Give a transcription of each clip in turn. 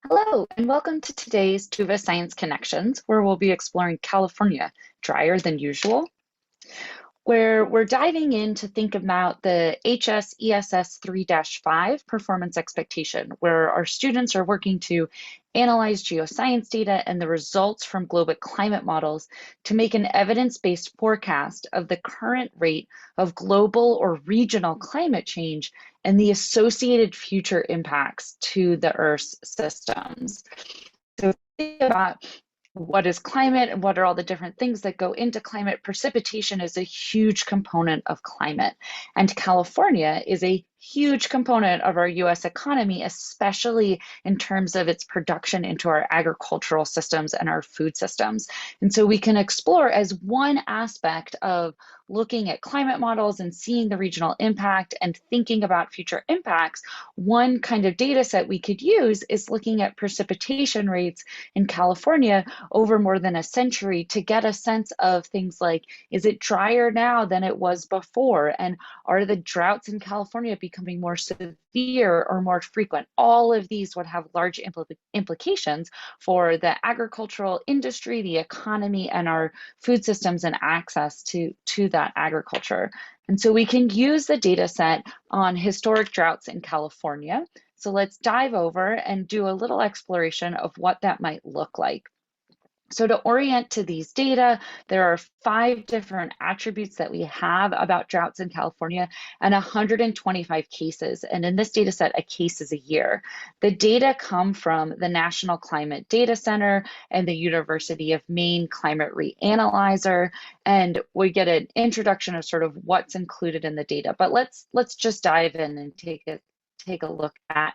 Hello, and welcome to today's Tuva Science Connections, where we'll be exploring California, drier than usual, where we're diving in to think about the HSESS 3-5 performance expectation, where our students are working to analyze geoscience data and the results from global climate models to make an evidence-based forecast of the current rate of global or regional climate change and the associated future impacts to the Earth's systems. So think about what is climate and what are all the different things that go into climate. Precipitation is a huge component of climate, and California is a huge component of our US economy, especially in terms of its production into our agricultural systems and our food systems. And so we can explore as one aspect of looking at climate models and seeing the regional impact and thinking about future impacts. One kind of data set we could use is looking at precipitation rates in California over more than a century to get a sense of things like, is it drier now than it was before? And are the droughts in California becoming more severe or more frequent? All of these would have large implications for the agricultural industry, the economy, and our food systems and access to that agriculture. And so we can use the data set on historic droughts in California. So let's dive over and do a little exploration of what that might look like. So to orient to these data, there are 5 different attributes that we have about droughts in California and 125 cases. And in this data set, a case is a year. The data come from the National Climate Data Center and the University of Maine Climate Reanalyzer. And we get an introduction of sort of what's included in the data. But let's just dive in and take a look at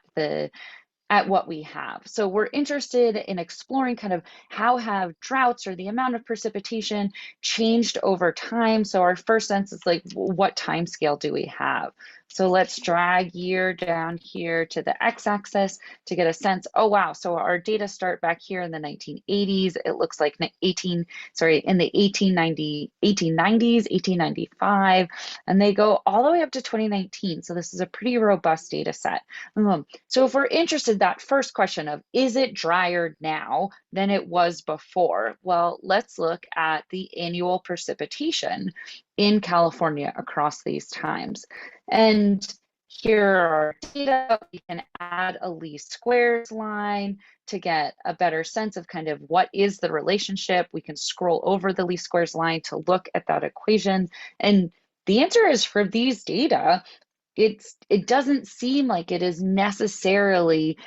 what we have. So we're interested in exploring kind of how have droughts or the amount of precipitation changed over time. So our first sense is like, what time scale do we have? So let's drag year down here to the x-axis to get a sense. Oh, wow. So our data start back here in the 1980s. It looks like in the 1890s, 1895, and they go all the way up to 2019. So this is a pretty robust data set. So if we're interested, that first question of, is it drier now than it was before? Well, let's look at the annual precipitation in California across these times. And here are our data. We can add a least squares line to get a better sense of kind of what is the relationship. We can scroll over the least squares line to look at that equation. And the answer is, for these data, it doesn't seem like it is necessarily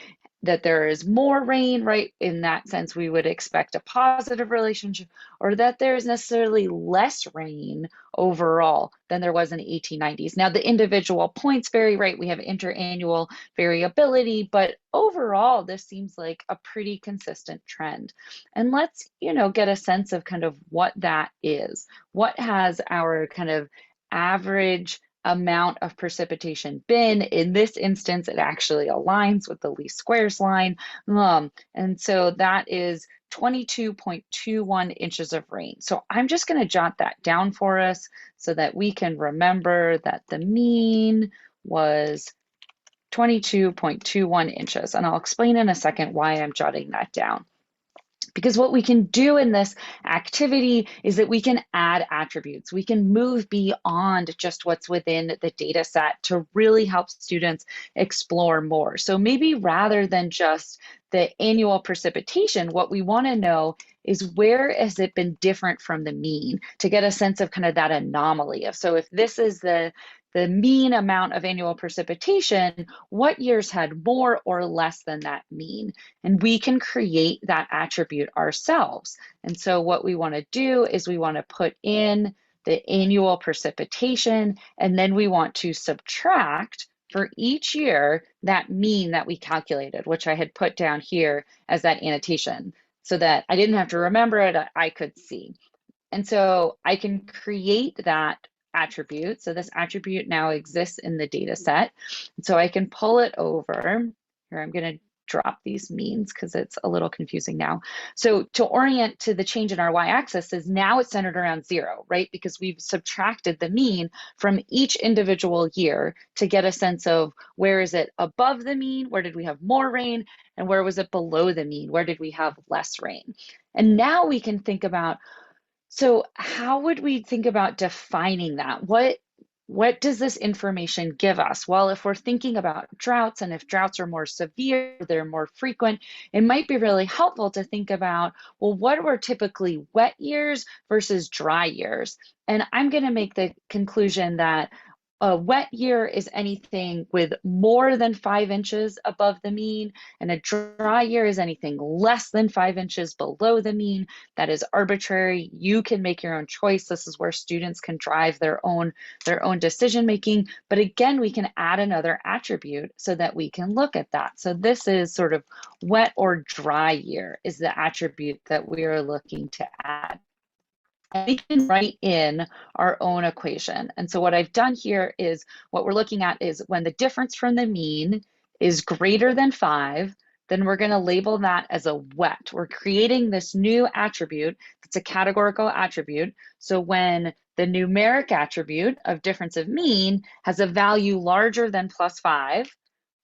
that there is more rain, right? In that sense, we would expect a positive relationship, or that there's necessarily less rain overall than there was in the 1890s. Now, the individual points vary, right? We have interannual variability, but overall, this seems like a pretty consistent trend. And let's, get a sense of kind of what that is. What has our kind of average amount of precipitation been? In this instance, it actually aligns with the least squares line. And so that is 22.21 inches of rain. So I'm just going to jot that down for us so that we can remember that the mean was 22.21 inches. And I'll explain in a second why I'm jotting that down. Because what we can do in this activity is that we can add attributes. We can move beyond just what's within the data set to really help students explore more. So maybe rather than just the annual precipitation, what we want to know is, where has it been different from the mean, to get a sense of kind of that anomaly of, so if this is the mean amount of annual precipitation, what years had more or less than that mean? And we can create that attribute ourselves. And so what we want to do is we want to put in the annual precipitation, and then we want to subtract for each year that mean that we calculated, which I had put down here as that annotation, so that I didn't have to remember it, I could see. And so I can create that attribute. So this attribute now exists in the data set. And so I can pull it over. Here, I'm going to drop these means because it's a little confusing now. So to orient to the change in our y-axis is now it's centered around 0, right? Because we've subtracted the mean from each individual year to get a sense of where is it above the mean, where did we have more rain, and where was it below the mean, where did we have less rain. And now we can think about, so how would we think about defining that? What does this information give us? Well, if we're thinking about droughts, and if droughts are more severe, they're more frequent, it might be really helpful to think about, well, what were typically wet years versus dry years? And I'm going to make the conclusion that a wet year is anything with more than 5 inches above the mean, and a dry year is anything less than 5 inches below the mean. That is arbitrary. You can make your own choice. This is where students can drive their own decision making. But again, we can add another attribute so that we can look at that. So this is sort of wet or dry year is the attribute that we are looking to add. And we can write in our own equation. And so what I've done here is what we're looking at is when the difference from the mean is greater than 5, then we're going to label that as a wet. We're creating this new attribute that's a categorical attribute. So when the numeric attribute of difference of mean has a value larger than +5,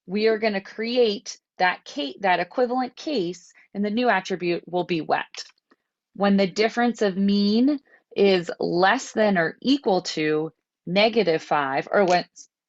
we are going to create that equivalent case, and the new attribute will be wet. When the difference of mean is less than or equal to -5, or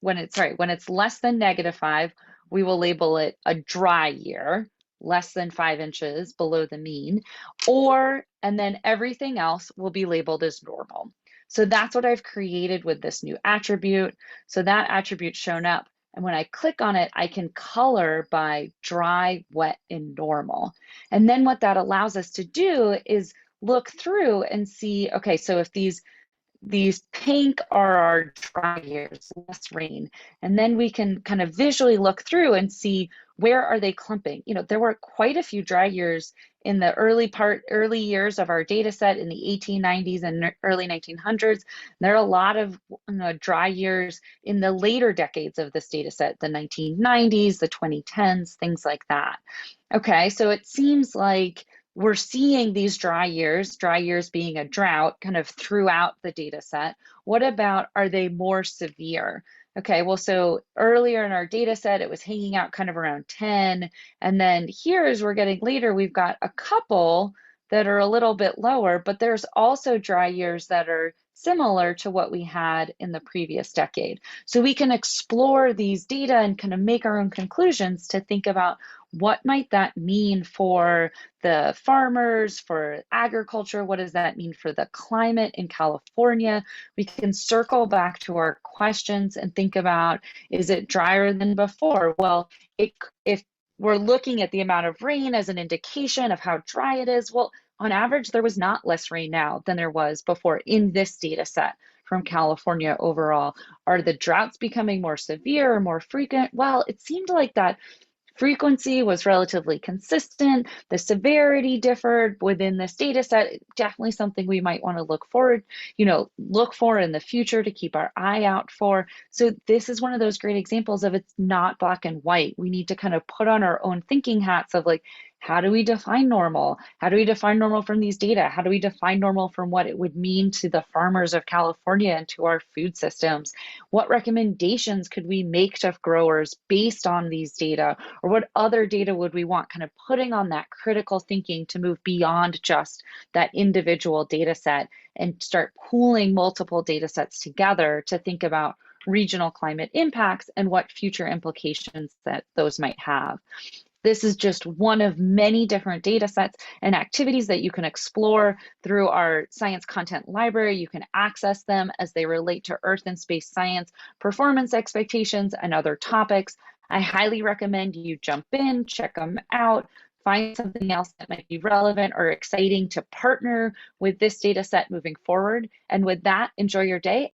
when it's less than -5, we will label it a dry year, less than 5 inches below the mean, and then everything else will be labeled as normal. So that's what I've created with this new attribute. So that attribute's shown up. And when I click on it, I can color by dry, wet, and normal. And then what that allows us to do is look through and see, okay, so if these pink are our dry years, less rain, and then we can kind of visually look through and see where are they clumping. You know, there were quite a few dry years in the early years of our data set in the 1890s and early 1900s. There are a lot of dry years in the later decades of this data set, the 1990s, the 2010s, things like that. Okay, so it seems like we're seeing these dry years being a drought kind of throughout the data set. What about, are they more severe? Okay, well, so earlier in our data set, it was hanging out kind of around 10. And then here, as we're getting later, we've got a couple that are a little bit lower, but there's also dry years that are similar to what we had in the previous decade. So we can explore these data and kind of make our own conclusions to think about what might that mean for the farmers, for agriculture? What does that mean for the climate in California? We can circle back to our questions and think about, is it drier than before? Well, if we're looking at the amount of rain as an indication of how dry it is, well, on average, there was not less rain now than there was before in this data set from California overall. Are the droughts becoming more severe or more frequent? Well, it seemed like that frequency was relatively consistent. The severity differed within this data set. Definitely something we might want to look for in the future to keep our eye out for. So this is one of those great examples of it's not black and white. We need to kind of put on our own thinking hats of like, how do we define normal? How do we define normal from these data? How do we define normal from what it would mean to the farmers of California and to our food systems? What recommendations could we make to growers based on these data? Or what other data would we want? Kind of putting on that critical thinking to move beyond just that individual data set and start pooling multiple data sets together to think about regional climate impacts and what future implications that those might have. This is just one of many different data sets and activities that you can explore through our science content library. You can access them as they relate to Earth and space science, performance expectations, and other topics. I highly recommend you jump in, check them out, find something else that might be relevant or exciting to partner with this data set moving forward. And with that, enjoy your day.